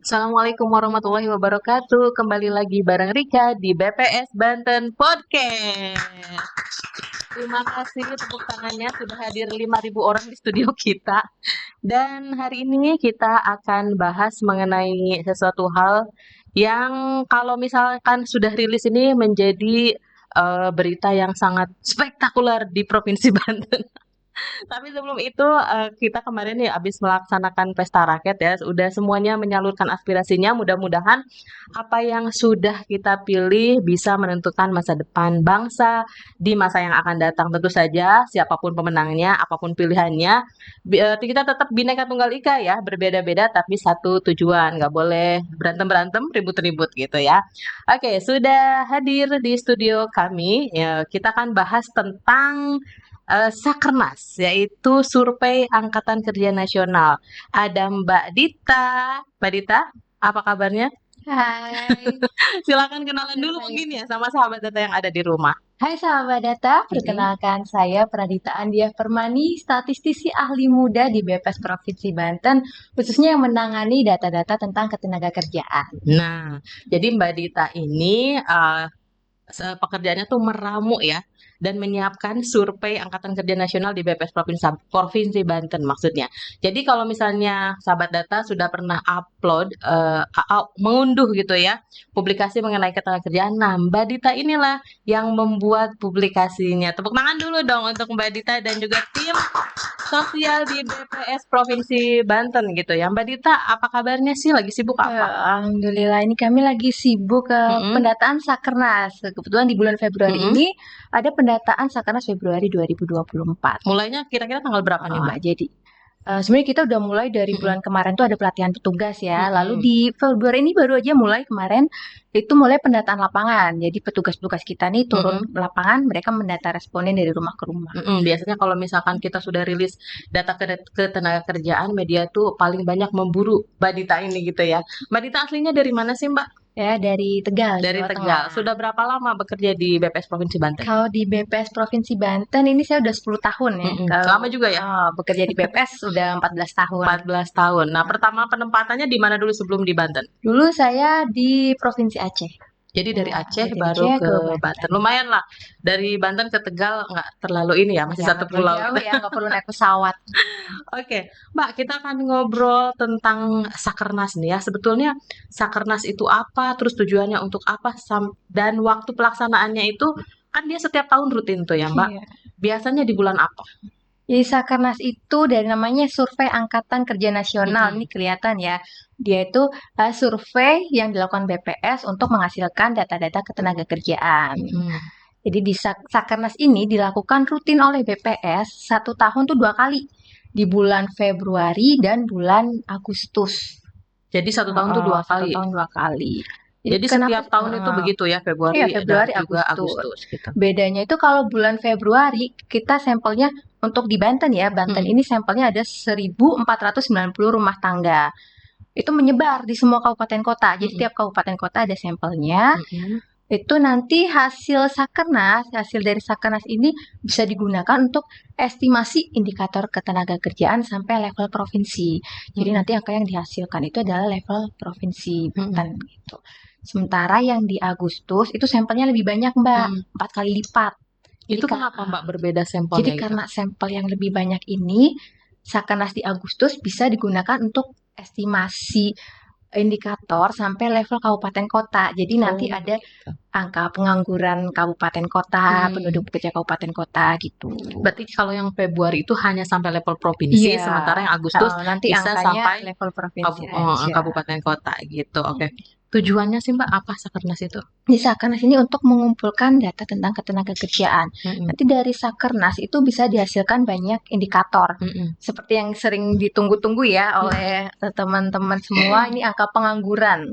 Assalamualaikum warahmatullahi wabarakatuh. Kembali lagi bareng Rika di BPS Banten Podcast. Terima kasih tepuk tangannya sudah hadir 5.000 orang di studio kita. Dan hari ini kita akan bahas mengenai sesuatu hal yang kalau misalkan sudah rilis ini menjadi berita yang sangat spektakuler di Provinsi Banten. Tapi sebelum itu kita kemarin nih habis melaksanakan pesta rakyat ya, udah semuanya menyalurkan aspirasinya. Mudah-mudahan apa yang sudah kita pilih bisa menentukan masa depan bangsa di masa yang akan datang. Tentu saja siapapun pemenangnya, apapun pilihannya, kita tetap Bhinneka Tunggal Ika ya, berbeda-beda tapi satu tujuan. Nggak boleh berantem-berantem, ribut-ribut gitu ya. Oke, sudah hadir di studio kami. Ya, kita akan bahas tentang Sakernas, yaitu Survei Angkatan Kerja Nasional. Ada Mbak Dita. Mbak Dita, apa kabarnya? Hai, Silakan kenalan dulu hai. mungkin ya sama sahabat data yang ada di rumah. Hai sahabat data, perkenalkan saya Pradita Andia Permani, statistisi ahli muda di BPS Provinsi Banten, khususnya yang menangani data-data tentang ketenagakerjaan. Nah, jadi Mbak Dita ini pekerjaannya tuh meramu ya dan menyiapkan survei Angkatan Kerja Nasional di BPS Provinsi Banten maksudnya. Jadi kalau misalnya sahabat data sudah pernah upload mengunduh gitu ya publikasi mengenai ketenagakerjaan, nah Mbak Dita inilah yang membuat publikasinya. Tepuk tangan dulu dong untuk Mbak Dita dan juga tim sosial di BPS Provinsi Banten gitu ya. Mbak Dita, apa kabarnya sih? Lagi sibuk apa? Alhamdulillah ini kami lagi sibuk ke Mm-mm, pendataan Sakernas. Kebetulan di bulan Februari mm-mm. ini ada pendataan Sakernas Februari 2024. Mulainya kira-kira tanggal berapa nih Mbak? Jadi sebenarnya kita udah mulai dari Mm-mm. bulan kemarin tuh ada pelatihan petugas ya. Lalu Mm-mm. di Februari ini baru aja mulai kemarin itu mulai pendataan lapangan. Jadi petugas-petugas kita nih turun Mm-mm. ke lapangan, mereka mendata responden dari rumah ke rumah. Mm-mm. Biasanya kalau misalkan kita sudah rilis data ketenaga kerjaan, media tuh paling banyak memburu Mbak Dita ini gitu ya. Mbak Dita aslinya dari mana sih Mbak? Ya, dari Tegal, Dari Jawa Tegal. Tengah. Sudah berapa lama bekerja di BPS Provinsi Banten? Kalau di BPS Provinsi Banten ini saya udah 10 tahun ya. Mm-mm. Kalau Lama juga ya? bekerja di BPS udah 14 tahun. 14 tahun. Nah, pertama penempatannya di mana dulu sebelum di Banten? Dulu saya di Provinsi Aceh. Jadi dari Ya, Aceh dari baru Aceh ke ke Banten. Banten. Lumayan lah. Dari Banten ke Tegal nggak terlalu ini ya, masih Ya, satu nggak terlalu pulau jauh gitu. ya, nggak perlu naik pesawat. Oke, Mbak, kita akan ngobrol tentang Sakernas nih ya. Sebetulnya Sakernas itu apa, terus tujuannya untuk apa, dan waktu pelaksanaannya itu kan dia setiap tahun rutin tuh ya, Mbak. Iya. Biasanya di bulan apa? Jadi Sakernas itu dari namanya Survei Angkatan Kerja Nasional. Ini Mm-mm. kelihatan ya. Dia itu survei yang dilakukan BPS untuk menghasilkan data-data ketenagakerjaan. Mm-mm. Jadi di Sakernas ini dilakukan rutin oleh BPS satu tahun tuh 2 kali. Di bulan Februari dan bulan Agustus. Jadi satu tahun tuh dua Satu kali. tahun 2 kali. Jadi Jadi kenapa? setiap tahun itu begitu ya, Iya, Februari dan Februari, juga Agustus. Agustus gitu. Bedanya itu kalau bulan Februari kita sampelnya untuk di Banten ya. Banten Mm-mm. ini sampelnya ada 1.490 rumah tangga. Itu menyebar di semua kabupaten kota. Jadi Mm-mm. tiap kabupaten kota ada sampelnya. Mm-mm. Itu nanti hasil dari Sakernas ini bisa digunakan untuk estimasi indikator ketenagakerjaan sampai level provinsi. Jadi Mm-mm. nanti angka yang dihasilkan itu adalah level provinsi Mm-mm. Banten gitu. Sementara yang di Agustus itu sampelnya lebih banyak, Mbak, Mm-mm. 4 kali lipat. Jadi Itu kenapa Mbak berbeda sampelnya gitu? karena sampel yang lebih banyak ini, Sakernas di Agustus bisa digunakan untuk estimasi indikator sampai level kabupaten kota. Jadi nanti Oh, ada begitu. angka pengangguran kabupaten kota, Hmm. penduduk pekerja kabupaten kota gitu. Berarti kalau yang Februari itu hanya sampai level provinsi, Iya, sementara yang Agustus nanti bisa angkanya sampai level provinsi aja. kabupaten kota gitu. Oke. Tujuannya sih Mbak apa Sakernas itu? Di Sakernas ini untuk mengumpulkan data tentang ketenagakerjaan. Mm-mm. Nanti dari Sakernas itu bisa dihasilkan banyak indikator. Mm-mm. Seperti yang sering ditunggu-tunggu ya oleh teman-teman semua, ini angka pengangguran.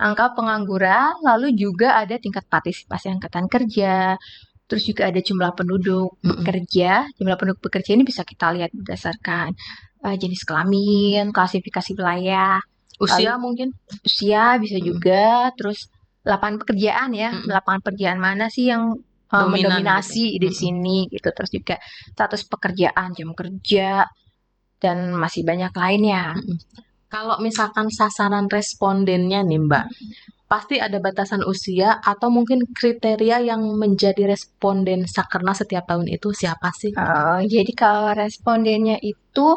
Angka pengangguran, lalu juga ada tingkat partisipasi angkatan kerja, terus juga ada jumlah penduduk Mm-mm. bekerja. Jumlah penduduk bekerja ini bisa kita lihat berdasarkan jenis kelamin, klasifikasi wilayah, lalu Usia mungkin? usia bisa Mm-mm. juga, terus lapangan pekerjaan ya, Mm-mm. lapangan pekerjaan mana sih yang Dominan gitu. mendominasi di Mm-mm. sini gitu, terus juga status pekerjaan, jam kerja, dan masih banyak lainnya. Mm-mm. Kalau misalkan sasaran respondennya nih Mbak, pasti ada batasan usia atau mungkin kriteria yang menjadi responden Sakernas setiap tahun itu siapa sih? Jadi kalau respondennya itu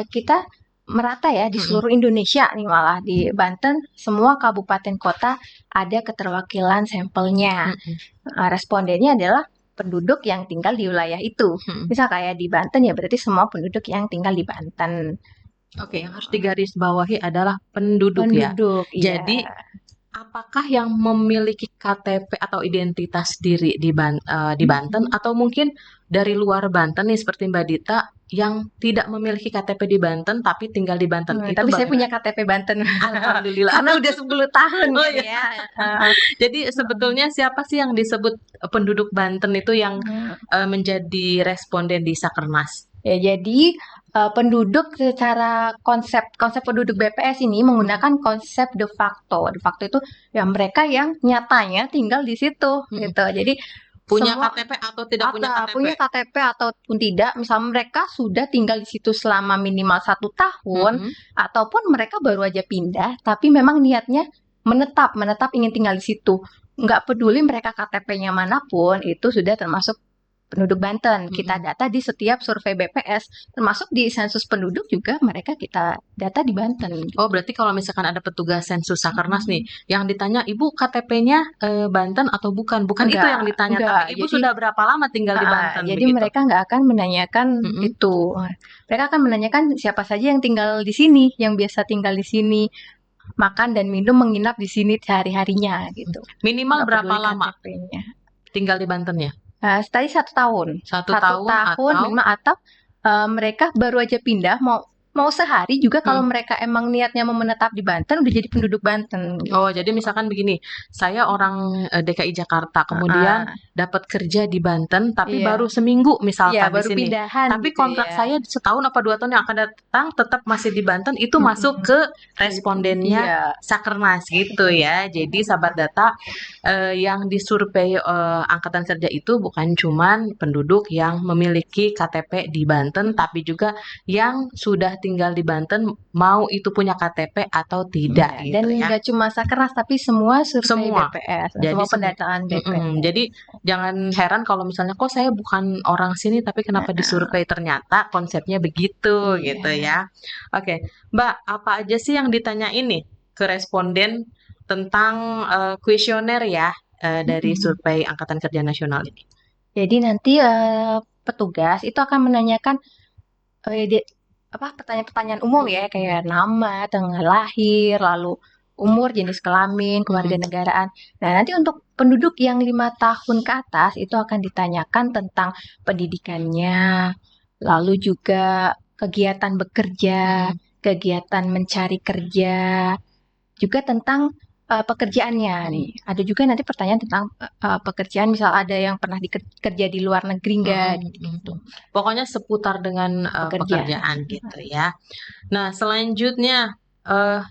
kita merata ya di Mm-mm. seluruh Indonesia nih, malah di Banten semua kabupaten kota ada keterwakilan sampelnya. Mm-mm. Respondennya adalah penduduk yang tinggal di wilayah itu. Mm-mm. Misal kayak di Banten ya berarti semua penduduk yang tinggal di Banten. Oke, yang harus digarisbawahi adalah penduduk ya. Penduduk, iya. Jadi, apakah yang memiliki KTP atau identitas diri di Banten atau mungkin dari luar Banten nih seperti Mbak Dita yang tidak memiliki KTP di Banten tapi tinggal di Banten itu Tapi saya bagaimana? punya KTP Banten Alhamdulillah. karena udah 10 tahun Oh kan iya. ya. Eh, Jadi sebetulnya siapa sih yang disebut penduduk Banten itu yang eh, menjadi responden di Sakernas? Ya, jadi penduduk secara konsep konsep penduduk BPS ini menggunakan konsep de facto. De facto itu ya mereka yang nyatanya tinggal di situ Mm-mm. gitu. Jadi Punya semua KTP atau tidak punya KTP? punya KTP ataupun tidak, misal mereka sudah tinggal di situ selama minimal 1 tahun, Mm-mm. ataupun mereka baru aja pindah, tapi memang niatnya menetap ingin tinggal di situ. Nggak peduli mereka KTP-nya manapun, itu sudah termasuk penduduk Banten. Kita data di setiap survei BPS, termasuk di sensus penduduk juga mereka kita data di Banten. Oh, berarti kalau misalkan ada petugas sensus Sakernas nih, yang ditanya, Ibu KTP-nya Banten atau bukan? Bukan itu yang ditanya, tapi Ibu Jadi sudah berapa lama tinggal di Banten jadi begitu? mereka nggak akan menanyakan Mm-mm. itu. Mereka akan menanyakan siapa saja yang tinggal di sini, yang biasa tinggal di sini, makan dan minum, menginap di sini sehari-harinya gitu. Minimal Nggak berapa peduli lama KTP-nya. tinggal di Banten ya? Tadi 1 tahun. 1 tahun Tahun atau minimal, atau mereka baru aja pindah, mau sehari juga kalau mereka emang niatnya mau menetap di Banten udah jadi penduduk Banten gitu. Oh, jadi misalkan begini, saya orang DKI Jakarta, kemudian dapat kerja di Banten, tapi Iya. baru seminggu Iya, misalkan di baru sini. pindahan Tapi gitu kontrak ya. saya setahun apa 2 tahun yang akan datang tetap masih di Banten, itu masuk ke respondennya Iya. Sakernas gitu ya. Jadi sahabat data yang disurvei Angkatan Kerja itu bukan cuman penduduk yang memiliki KTP di Banten, tapi juga yang sudah tinggal di Banten mau itu punya KTP atau tidak Dan gitu ya. nggak cuma Sakernas tapi semua survei Semua. BPS, Jadi semua pendataan BPS. jadi jangan heran kalau misalnya kok saya bukan orang sini tapi kenapa disurvei, ternyata konsepnya begitu Iya. gitu ya. Oke, Mbak, apa aja sih yang ditanyain nih ke responden tentang kuesioner ya dari survei Angkatan Kerja Nasional ini? Jadi nanti petugas itu akan menanyakan pertanyaan-pertanyaan umum ya, kayak nama, tanggal lahir, lalu umur, jenis kelamin, kewarganegaraan. Nah, nanti untuk penduduk yang 5 tahun ke atas itu akan ditanyakan tentang pendidikannya, lalu juga kegiatan bekerja, kegiatan mencari kerja, juga tentang pekerjaannya nih. Ada juga nanti pertanyaan tentang pekerjaan, misal ada yang pernah kerja di luar negeri nggak gitu. Pokoknya seputar dengan pekerjaan gitu ya. Nah, selanjutnya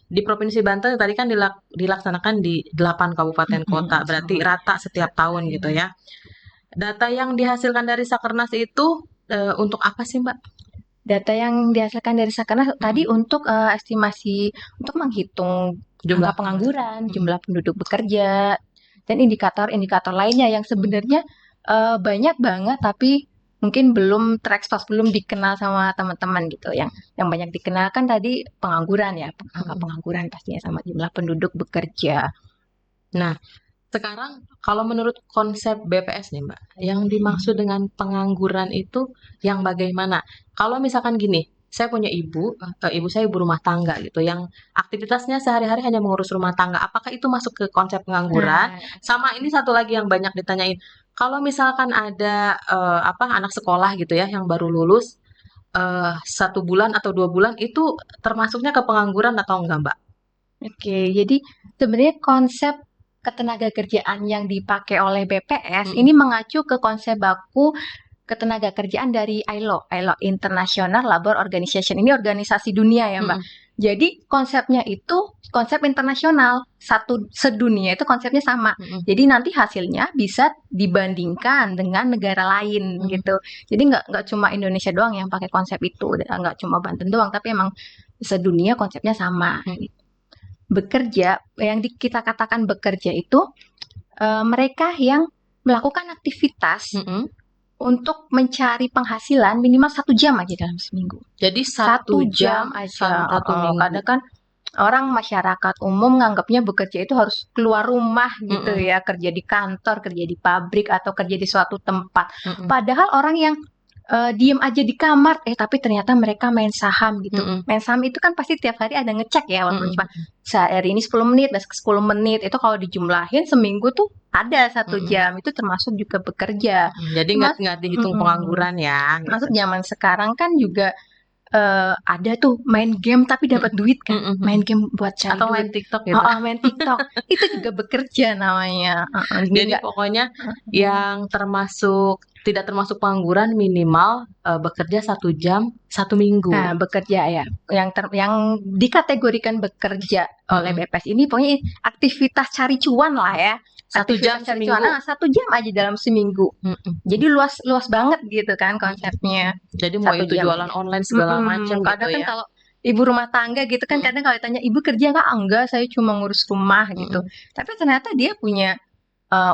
di Provinsi Banten tadi kan dilaksanakan di 8 kabupaten kota, berarti rata setiap tahun gitu ya. Data yang dihasilkan dari Sakernas itu untuk apa sih, Mbak? Data yang dihasilkan dari Sakernas tadi untuk estimasi, untuk menghitung jumlah pengangguran, jumlah penduduk bekerja, dan indikator-indikator lainnya yang sebenarnya banyak banget tapi mungkin belum terekspos, belum dikenal sama teman-teman gitu. Yang banyak dikenal kan tadi pengangguran ya, angka pengangguran pastinya, sama jumlah penduduk bekerja. Nah, sekarang kalau menurut konsep BPS nih Mbak, yang dimaksud dengan pengangguran itu yang bagaimana? Kalau misalkan gini, saya punya ibu saya ibu rumah tangga gitu, yang aktivitasnya sehari-hari hanya mengurus rumah tangga. Apakah itu masuk ke konsep pengangguran? Sama ini satu lagi yang banyak ditanyain, kalau misalkan ada anak sekolah gitu ya, yang baru lulus 1 bulan atau 2 bulan, itu termasuknya ke pengangguran atau enggak Mbak? Oke, jadi sebenarnya konsep ketenagakerjaan yang dipakai oleh BPS ini mengacu ke konsep baku ketenaga kerjaan dari ILO International Labour Organization. Ini organisasi dunia ya, Mbak. Jadi konsepnya itu konsep internasional, sedunia itu konsepnya sama. Jadi nanti hasilnya bisa dibandingkan dengan negara lain gitu. Jadi nggak cuma Indonesia doang yang pakai konsep itu, nggak cuma Banten doang, tapi emang sedunia konsepnya sama. Hmm. Bekerja, yang kita katakan bekerja itu mereka yang melakukan aktivitas Mm-mm. untuk mencari penghasilan minimal 1 jam aja dalam seminggu. Jadi 1 1 jam jam aja. satu minggu. Kadang kan orang masyarakat umum nganggapnya bekerja itu harus keluar rumah gitu Mm-mm. ya, kerja di kantor, kerja di pabrik, atau kerja di suatu tempat. Mm-mm. Padahal orang yang diem aja di kamar, tapi ternyata mereka main saham gitu. Mm-mm. Main saham itu kan pasti tiap hari ada ngecek ya, walaupun Mm-mm. cuma sehari ini 10 menit, besok 10 menit. Itu kalau dijumlahin seminggu tuh ada 1 Mm-mm. jam. Itu termasuk juga bekerja. Jadi nggak dihitung Mm-mm. pengangguran ya. Gitu. Masuk zaman sekarang kan juga ada tuh main game tapi dapat duit kan, Mm-mm. main game buat cari Atau main duit. TikTok gitu. Main TikTok itu juga bekerja namanya. Jadi pokoknya yang tidak termasuk pengangguran minimal bekerja 1 jam 1 minggu. Nah, bekerja ya, yang dikategorikan bekerja oleh Mm-mm. BPS ini pokoknya aktivitas cari cuan lah ya. 1 jam Aktivitas cari seminggu. cuan, 1 jam aja dalam seminggu. Mm-mm. Jadi luas banget gitu kan konsepnya. Jadi mau 1 itu jam jualan aja. online segala macam Kadang gitu kan ya. kalau ibu rumah tangga gitu kan, kadang kalau ditanya ibu kerja nggak, enggak, saya cuma ngurus rumah gitu. Tapi ternyata dia punya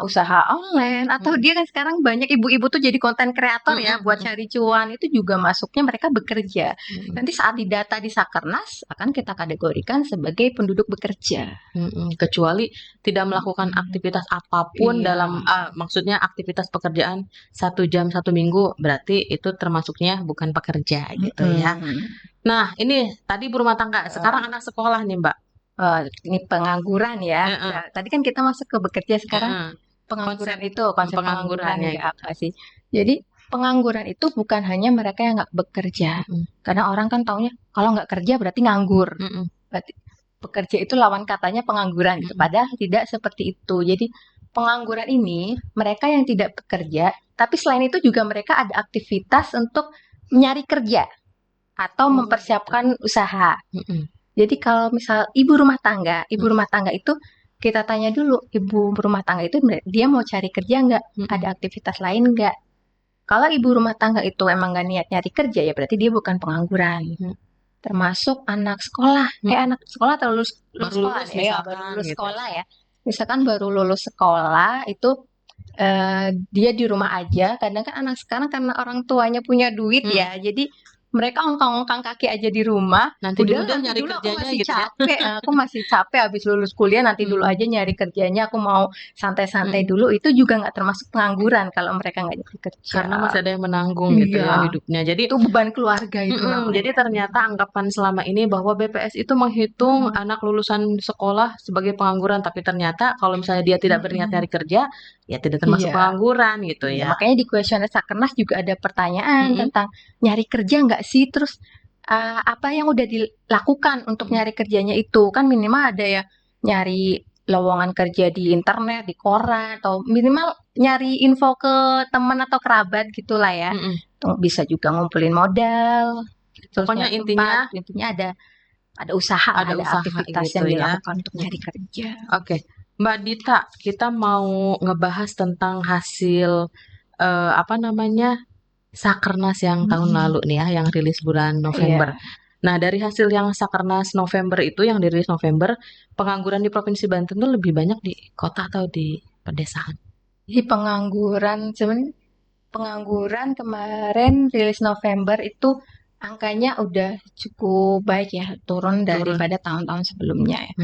usaha online, atau dia kan sekarang banyak ibu-ibu tuh jadi konten kreator ya, buat cari cuan. Itu juga masuknya mereka bekerja. Nanti saat didata di Sakernas akan kita kategorikan sebagai penduduk bekerja. Kecuali tidak melakukan aktivitas apapun Iya. dalam maksudnya aktivitas pekerjaan 1 jam 1 minggu, berarti itu termasuknya bukan pekerja gitu ya. Nah, ini tadi berumah tangga, sekarang anak sekolah nih Mbak. Ini pengangguran ya. Nah, tadi kan kita masuk ke bekerja, sekarang pengangguran itu konsep pengangguran ya apa sih? Jadi pengangguran itu bukan hanya mereka yang nggak bekerja. Karena orang kan taunya kalau nggak kerja berarti nganggur. Berarti bekerja itu lawan katanya pengangguran gitu. Padahal tidak seperti itu. Jadi pengangguran ini mereka yang tidak bekerja, tapi selain itu juga mereka ada aktivitas untuk mencari kerja atau mempersiapkan usaha. Jadi kalau misal ibu rumah tangga itu kita tanya dulu, ibu rumah tangga itu dia mau cari kerja nggak? Ada aktivitas lain nggak? Kalau ibu rumah tangga itu emang nggak niat nyari kerja, ya berarti dia bukan pengangguran. Termasuk anak sekolah, anak sekolah atau lulus sekolah, baru lulus sekolah ya. Misalkan baru lulus sekolah itu dia di rumah aja. Kadang kan anak sekarang karena orang tuanya punya duit ya, jadi mereka ongkang-ongkang kaki aja di rumah. Nanti dulu nyari dulu aku kerjanya masih gitu capek, aku masih capek habis lulus kuliah, nanti dulu aja nyari kerjanya, aku mau santai-santai dulu. Itu juga nggak termasuk pengangguran kalau mereka nggak nyari kerja. Karena masih ada yang menanggung gitu ya hidupnya. Jadi itu beban keluarga itu. Jadi ternyata anggapan selama ini bahwa BPS itu menghitung anak lulusan sekolah sebagai pengangguran, tapi ternyata kalau misalnya dia tidak berniat nyari kerja, ya tidak termasuk pengangguran gitu ya. Makanya di kuesioner Sakernas juga ada pertanyaan tentang nyari kerja nggak sih, terus apa yang udah dilakukan untuk nyari kerjanya itu. Kan minimal ada ya nyari lowongan kerja di internet, di koran, atau minimal nyari info ke teman atau kerabat gitulah ya. Bisa juga ngumpulin modal. Pokoknya intinya ada usaha, ada aktivitas gitu yang ya. dilakukan untuk nyari kerja. Oke. Mbak Dita, kita mau ngebahas tentang hasil Sakernas yang tahun lalu nih ya, yang rilis bulan November. Nah, dari hasil yang Sakernas November itu, yang dirilis November, pengangguran di Provinsi Banten itu lebih banyak di kota atau di pedesaan? Jadi pengangguran kemarin rilis November itu angkanya udah cukup baik ya, turun daripada tahun-tahun sebelumnya ya.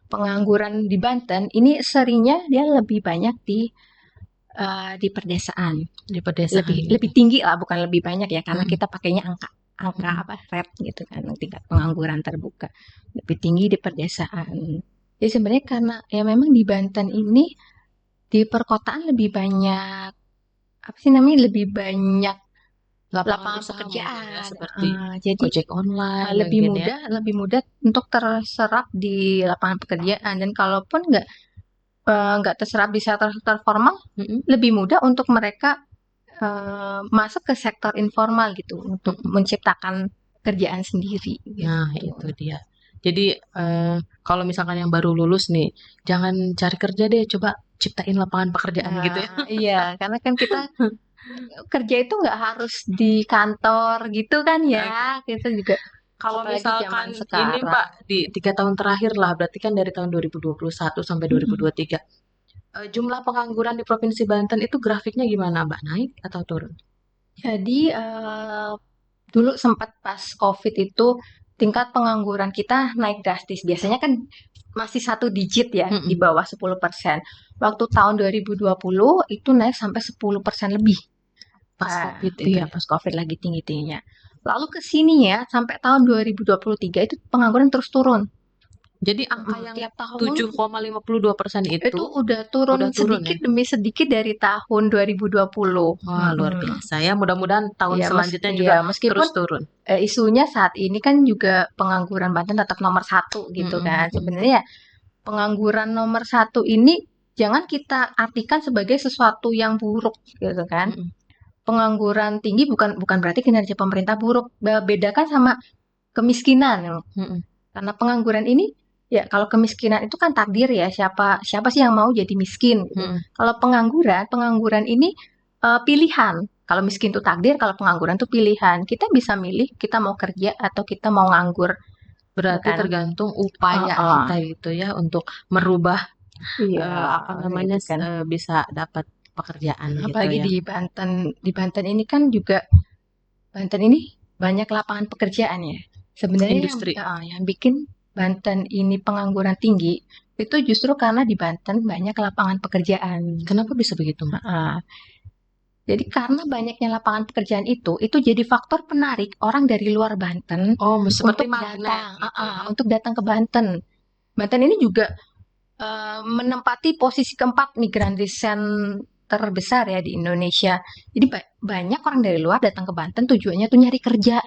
Pengangguran di Banten ini seringnya dia lebih banyak di pedesaan. Di pedesaan. Lebih tinggi lah, bukan lebih banyak ya, karena kita pakainya angka rate gitu kan, tingkat pengangguran terbuka lebih tinggi di pedesaan. Jadi sebenarnya karena ya memang di Banten ini di perkotaan lebih banyak lebih banyak lapangan pekerjaan ya, seperti jadi ojek online, lebih mudah untuk terserap di lapangan pekerjaan. Dan kalaupun nggak terserap di sektor formal, lebih mudah untuk mereka masuk ke sektor informal gitu, untuk menciptakan kerjaan sendiri gitu. Nah, itu dia. Jadi kalau misalkan yang baru lulus nih, jangan cari kerja deh, coba ciptain lapangan pekerjaan gitu ya. Iya, karena kan kita kerja itu nggak harus di kantor gitu kan ya, kita juga Kalau Apalagi zaman misalkan ini sekarang. Mbak, di 3 tahun terakhir lah, berarti kan dari tahun 2021 sampai Mm-mm. 2023, jumlah pengangguran di Provinsi Banten itu grafiknya gimana Mbak? Naik atau turun? Jadi dulu sempat pas COVID itu tingkat pengangguran kita naik drastis. Biasanya kan masih satu digit ya, di Mm-mm. bawah 10%. Waktu tahun 2020 itu naik sampai 10% lebih. Pas Nah, COVID itu iya ya. pas COVID lagi tinggi-tingginya. Lalu ke sini ya, sampai tahun 2023 itu pengangguran terus turun. Jadi angka yang Tiap tahun 7,52% itu itu udah turun udah turun ya. sedikit demi sedikit dari tahun 2020. Wah, luar biasa ya. Mudah-mudahan tahun Ya, selanjutnya juga iya, meskipun terus turun. isunya saat ini kan juga pengangguran Banten tetap nomor satu gitu Mm-mm, kan. mm-mm, Sebenarnya ya, pengangguran nomor satu ini jangan kita artikan sebagai sesuatu yang buruk gitu kan. mm-mm, Pengangguran tinggi bukan bukan berarti kinerja pemerintah buruk. Bedakan sama kemiskinan. mm-mm, Karena pengangguran ini ya kalau kemiskinan itu kan takdir ya, siapa siapa sih yang mau jadi miskin gitu. mm-mm. Kalau pengangguran ini pilihan. Kalau miskin itu takdir, kalau pengangguran itu pilihan. Kita bisa milih kita mau kerja atau kita mau nganggur, gitu Berarti kan? tergantung upaya Heeh. kita gitu ya untuk merubah Iya, apa namanya gitu kan. bisa dapat pekerjaan gitu Apalagi ya. Di Banten ini kan juga Banten ini banyak lapangan pekerjaan ya. Sebenarnya Industri. yang bikin Banten ini pengangguran tinggi itu justru karena di Banten banyak lapangan pekerjaan. Kenapa bisa begitu, Mbak? Heeh. Jadi karena banyaknya lapangan pekerjaan itu jadi faktor penarik orang dari luar Banten Oh, seperti untuk magnet gitu ya. untuk datang ke Banten. Banten ini juga menempati posisi keempat migran desain terbesar ya di Indonesia. Jadi banyak orang dari luar datang ke Banten tujuannya tuh nyari kerja.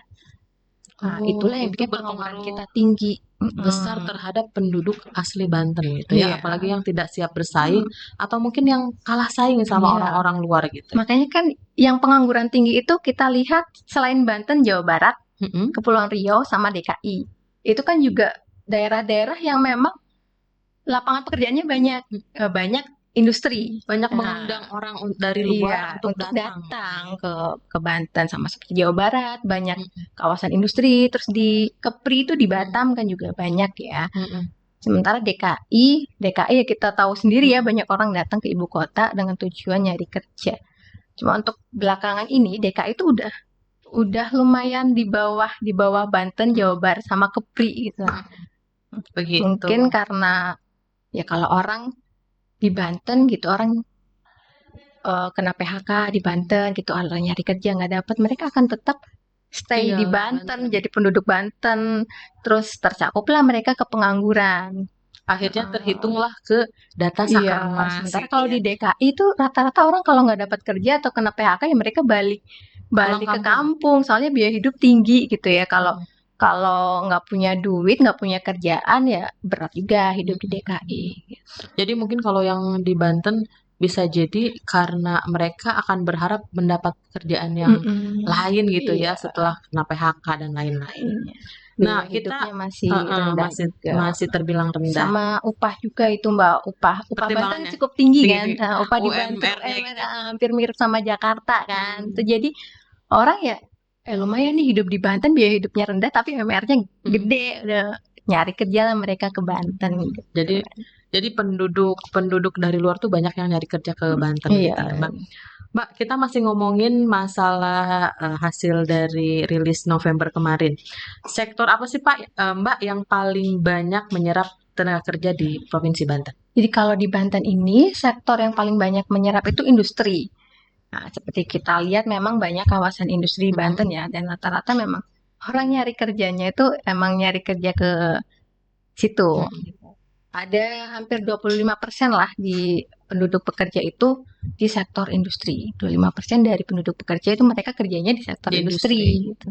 Nah, Oh, itulah yang itu bikin pengangguran berpengaruh kita tinggi. besar terhadap penduduk asli Banten gitu ya. Iya. Apalagi yang tidak siap bersaing Mm, atau mungkin yang kalah saing sama iya. orang-orang luar gitu. Makanya kan yang pengangguran tinggi itu kita lihat selain Banten, Jawa Barat, Mm-mm. Kepulauan Riau, sama DKI. Itu kan juga daerah-daerah yang memang lapangan pekerjaannya banyak, banyak industri. Banyak mengundang Nah, orang dari luar iya, untuk untuk datang. datang ke Banten sama seperti Jawa Barat, banyak Mm-mm. kawasan industri, terus di Kepri itu di Mm-mm. Batam kan juga banyak ya. Mm-mm. Sementara DKI ya kita tahu sendiri ya banyak orang datang ke ibu kota dengan tujuan nyari kerja. Cuma untuk belakangan ini DKI itu udah lumayan di bawah Banten, Jawa Barat sama Kepri gitu. Begitu. Mungkin karena ya kalau orang di Banten gitu orang kena PHK di Banten gitu, orang nyari kerja nggak dapat, mereka akan tetap stay di Tinggal di Banten, Banten. jadi penduduk Banten, terus tercakuplah mereka ke pengangguran. Akhirnya Heeh. terhitunglah ke data Iya, Sakernas sementara gitu kalau ya. di DKI itu rata-rata orang kalau nggak dapat kerja atau kena PHK ya mereka balik Pulang balik ke kampung. kampung, soalnya biaya hidup tinggi gitu ya. Kalau Mm-mm. kalau nggak punya duit, nggak punya kerjaan ya berat juga hidup di Mm-mm. DKI. Jadi mungkin kalau yang di Banten bisa jadi karena mereka akan berharap mendapat pekerjaan yang Mm-mm. lain gitu ya Iya, setelah kena PHK dan lain-lain. iya. Nah, Biaya kita hidupnya masih rendah masih juga. masih terbilang rendah. Sama upah juga itu Mbak, upah Banten Pertimbangannya cukup tinggi kan. tinggi Nah, upah di Banten UMR-nya gitu. hampir mirip sama Jakarta kan. Itu Hmm. jadi orang ya lumayan nih hidup di Banten, biaya hidupnya rendah tapi UMR-nya Mm-mm. gede. Udah nyari kerja lah mereka ke Banten gitu. Jadi penduduk dari luar tuh banyak yang nyari kerja ke Banten gitu ya, Iya. Mbak. Mbak, kita masih ngomongin masalah hasil dari rilis November kemarin. Sektor apa sih Pak, Mbak, yang paling banyak menyerap tenaga kerja di Provinsi Banten? Jadi kalau di Banten ini sektor yang paling banyak menyerap itu industri. Nah, seperti kita lihat memang banyak kawasan industri di Mm-mm. Banten ya dan rata-rata memang orang nyari kerjanya itu emang nyari kerja ke situ. Mm-mm. Ada hampir 25% lah di penduduk pekerja itu di sektor industri. 25% dari penduduk pekerja itu mereka kerjanya di sektor Di industri industri. gitu.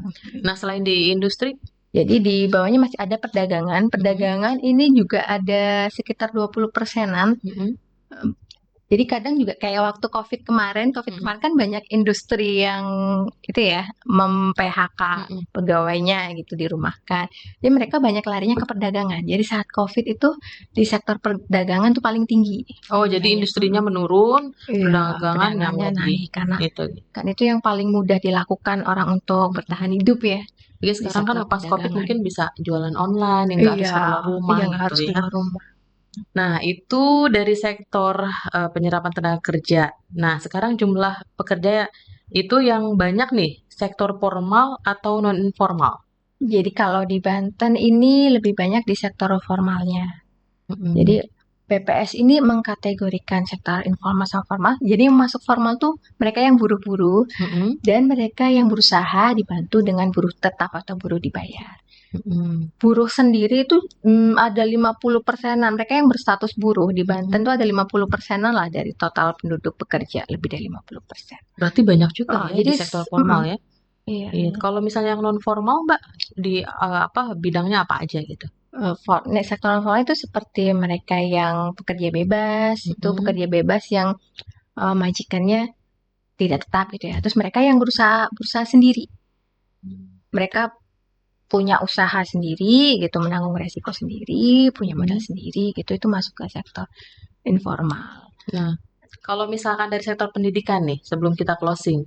Nah, selain di industri, Jadi di bawahnya masih ada perdagangan. mm-mm, Perdagangan ini juga ada sekitar 20%-an. mm-mm, Jadi kadang juga kayak waktu COVID kemarin kan banyak industri yang itu ya mem-PHK pegawainya gitu, dirumahkan. Jadi mereka banyak larinya ke perdagangan. Jadi saat COVID itu di sektor perdagangan tuh paling tinggi. Oh, jadi industrinya menurun, Iya, perdagangan yang perdagangannya lebih naik karena itu. kan itu yang paling mudah dilakukan orang untuk bertahan hidup ya Jadi di sekarang kan sektor pas COVID perdagangan. mungkin bisa jualan online yang nggak harus Iya, keluar rumah iya nggak gitu harus ya. keluar rumah. Nah, itu dari sektor penyerapan tenaga kerja. Nah, sekarang jumlah pekerja itu yang banyak nih, sektor formal atau non-informal? Jadi kalau di Banten ini lebih banyak di sektor formalnya. Jadi Mm-mm. BPS ini mengkategorikan sektor informal sama formal. Jadi yang masuk formal tuh mereka yang buruh-buruh Mm-mm. dan mereka yang berusaha dibantu dengan buruh tetap atau buruh dibayar. Mm-mm. Buruh sendiri itu ada 50%-an. Mereka yang berstatus buruh di Banten tuh ada 50%-an lah dari total penduduk pekerja, lebih dari 50%. Berarti banyak juga Oh, ya jadi di sektor formal ya. iya. Iya. Kalau misalnya yang non-formal, Mbak, di apa bidangnya apa aja gitu? Sektor informal itu seperti mereka yang pekerja bebas, itu Mm-mm. pekerja bebas yang majikannya tidak tetap gitu ya. Terus mereka yang berusaha berusaha sendiri. Mereka punya usaha sendiri gitu, menanggung resiko sendiri, punya modal sendiri gitu, itu masuk ke sektor informal. Nah, kalau misalkan dari sektor pendidikan nih, sebelum kita closing,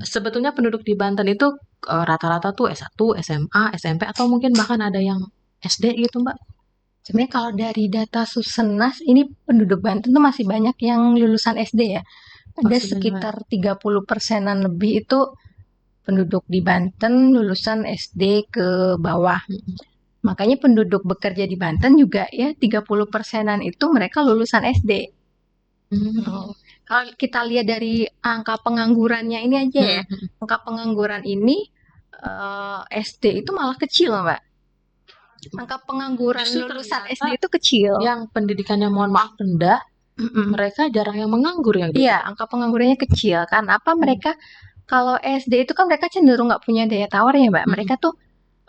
sebetulnya penduduk di Banten itu rata-rata tuh S1, SMA, SMP, atau mungkin bahkan ada yang SD gitu, Mbak? Sebenarnya kalau dari data Susenas ini penduduk Banten tuh masih banyak yang lulusan SD ya. Ada Masih banyak. sekitar 30%-an lebih itu penduduk di Banten lulusan SD ke bawah. Makanya penduduk bekerja di Banten juga ya 30%-an itu mereka lulusan SD. Oh. Kalau kita lihat dari angka penganggurannya ini aja ya, angka pengangguran ini SD itu malah kecil, Mbak. Angka pengangguran Justru lulusan ternyata SD itu kecil. yang pendidikannya mohon maaf rendah, mereka jarang yang menganggur yang gitu. Iya, angka penganggurannya kecil. Karena apa? Mereka kalau SD itu kan mereka cenderung nggak punya daya tawar ya, Mbak. Mereka tuh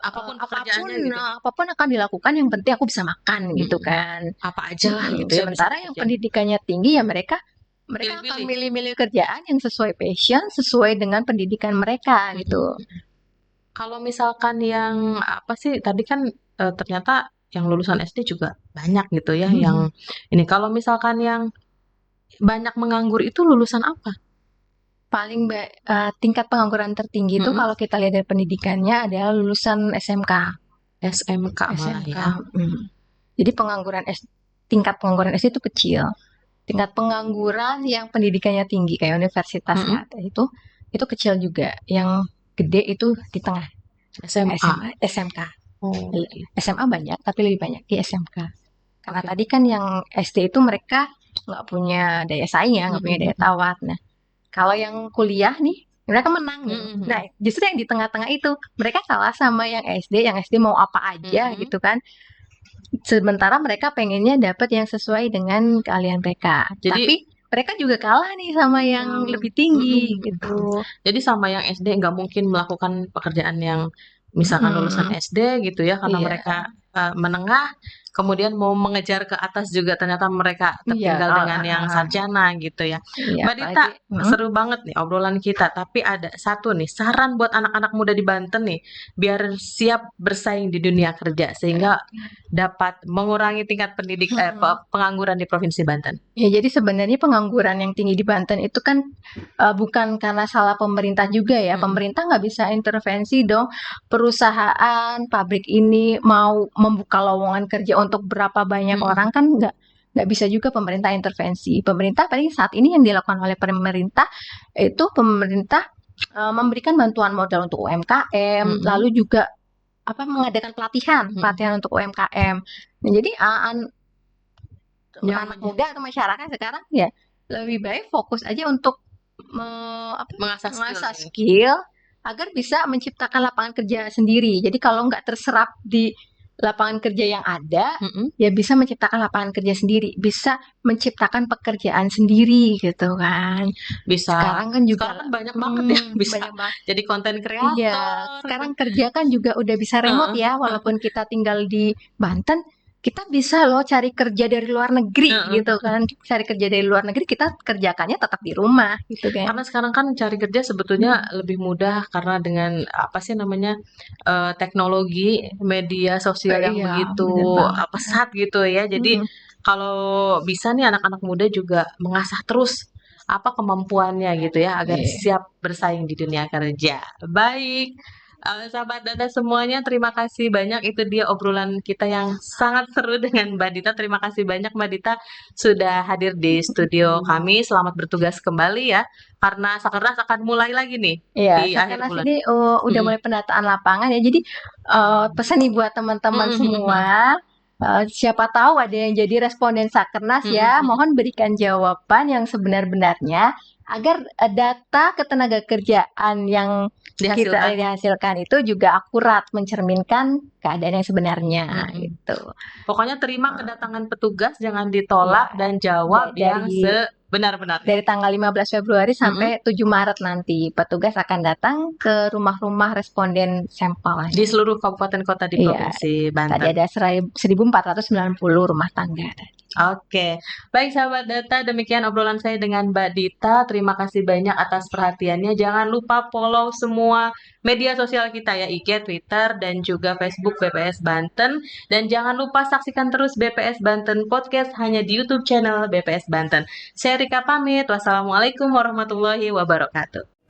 Apapun pekerjaannya gitu. apapun akan dilakukan, yang penting aku bisa makan gitu kan. Apa aja lah gitu ya bisa Sementara yang dikerjain. pendidikannya tinggi ya mereka akan Pilih-pilih. milih-milih kerjaan yang sesuai passion, sesuai dengan pendidikan mereka gitu. Kalau misalkan yang apa sih tadi kan ternyata yang lulusan SD juga banyak gitu ya yang ini. Kalau misalkan yang banyak menganggur itu lulusan apa? Paling tingkat pengangguran tertinggi itu kalau kita lihat dari pendidikannya adalah lulusan SMK. SMK malah SMK. ya. Jadi tingkat pengangguran SD itu kecil. Tingkat pengangguran yang pendidikannya tinggi kayak universitas ya, itu kecil juga. Yang gede itu di tengah. SMA. SMK. Oh, SMA banyak, tapi lebih banyak di SMK. Karena tadi kan yang SD itu mereka nggak punya daya saing ya, nggak punya daya tawar. Nah, kalau yang kuliah nih, mereka menang nih. Nah, justru yang di tengah-tengah itu, mereka kalah sama yang SD mau apa aja gitu kan. Sementara mereka pengennya dapat yang sesuai dengan keahlian mereka. Tapi mereka juga kalah nih sama yang lebih tinggi gitu. Jadi sama yang SD nggak mungkin melakukan pekerjaan yang misalkan lulusan SD gitu ya karena mereka menengah kemudian mau mengejar ke atas juga ternyata mereka tertinggal dengan yang sarjana gitu ya. Mbak Dita, seru banget nih obrolan kita, tapi ada satu nih saran buat anak-anak muda di Banten nih biar siap bersaing di dunia kerja sehingga dapat mengurangi tingkat pengangguran di Provinsi Banten. Ya, jadi sebenarnya pengangguran yang tinggi di Banten itu kan bukan karena salah pemerintah juga ya. Pemerintah nggak bisa intervensi dong. Perusahaan, pabrik ini mau membuka lowongan kerja untuk berapa banyak orang kan nggak bisa juga pemerintah intervensi. Pemerintah paling saat ini yang dilakukan oleh pemerintah itu pemerintah memberikan bantuan modal untuk UMKM, lalu juga mengadakan pelatihan untuk UMKM. Nah, jadi anak muda atau masyarakat sekarang ya lebih baik fokus aja untuk mengasah skill agar bisa menciptakan lapangan kerja sendiri. Jadi kalau nggak terserap di lapangan kerja yang ada, ya bisa menciptakan lapangan kerja sendiri, bisa menciptakan pekerjaan sendiri gitu kan. Bisa. Sekarang kan juga banyak banget ya bisa jadi konten kreator. Iya, sekarang kerja kan juga udah bisa remote ya, walaupun kita tinggal di Banten, kita bisa loh cari kerja dari luar negeri Heeh. gitu kan. Cari kerja dari luar negeri kita kerjakannya tetap di rumah gitu kan. Karena sekarang kan cari kerja sebetulnya lebih mudah karena dengan apa sih namanya teknologi media sosial yang Iya, begitu bener banget. pesat gitu ya. Jadi Mm-mm. kalau bisa nih anak-anak muda juga mengasah terus apa kemampuannya gitu ya agar Iya. siap bersaing di dunia kerja. Baik. Sahabat data semuanya, terima kasih banyak. Itu dia obrolan kita yang sangat seru dengan Mbak Dita. Terima kasih banyak Mbak Dita sudah hadir di studio kami. Selamat bertugas kembali ya. Karena Sakernas akan mulai lagi nih Iya, di akhir Sakernas bulan. ini udah Mm-mm. mulai pendataan lapangan ya. Jadi pesan nih buat teman-teman Mm-mm. semua, siapa tahu ada yang jadi responden Sakernas ya, Mm-mm. mohon berikan jawaban yang sebenar-benarnya agar data ketenagakerjaan yang kita Dihasilkan. hasilkan itu juga akurat mencerminkan keadaan yang sebenarnya Mm-mm. gitu. Pokoknya terima Eh, kedatangan petugas, jangan Iya, ditolak dan jawab yang dari sebenar-benarnya. tanggal 15 Februari Mm-mm. sampai 7 Maret nanti, petugas akan datang ke rumah-rumah responden Di sampelnya. seluruh kabupaten kota di Iya, Provinsi tadi Banten. ada 1.490 rumah tangga. Oke, baik sahabat data, demikian obrolan saya dengan Mbak Dita. Terima kasih banyak atas perhatiannya. Jangan lupa follow semua media sosial kita ya, IG, Twitter, dan juga Facebook BPS Banten. Dan jangan lupa saksikan terus BPS Banten Podcast hanya di YouTube channel BPS Banten. Saya Rika pamit. Wassalamualaikum warahmatullahi wabarakatuh.